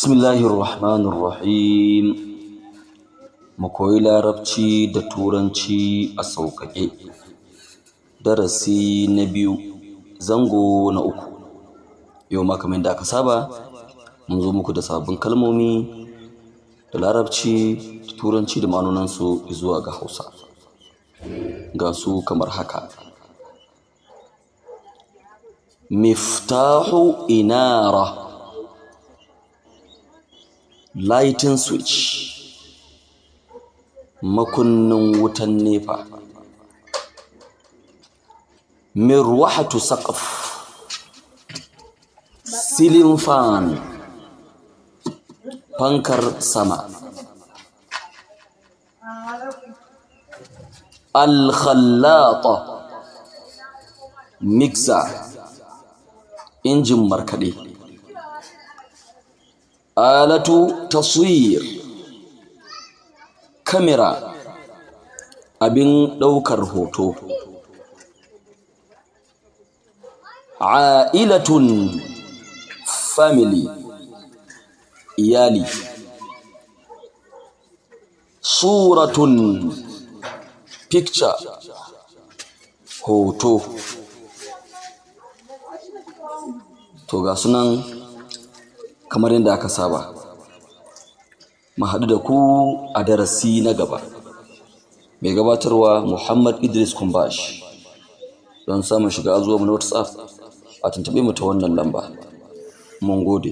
Bismillahirrahmanirrahim. Mu koyi Larabci da Turanci a sauƙaƙe. Darasi na 2, zango na 3. Yau ma kamar da aka saba, mun zo muku da sabbin kalmomi da Larabci da Turanci da ma'anonansu zuwa ga Hausa. Ga su kamar haka. Miftahu inara, lighting switch, makunnin wutan nefa. Mirwahatu saqaf, ceiling fan, fankar sama. Al-khallata, mixer, injin markaɗe. Alatu taswir, kamera, abin ɗaukar hoto. A'ilatun, family, iyali. Suratun, picture, hoto. To ga sunan kamar yadda aka saba. Mu haɗu da ku a darasi na gaba. Mai gabatarwa Muhammad Idris Kumbash. Don samun shiga zuwa mu na WhatsApp, a tuntuɓe mu ta wannan lamba. Mun gode.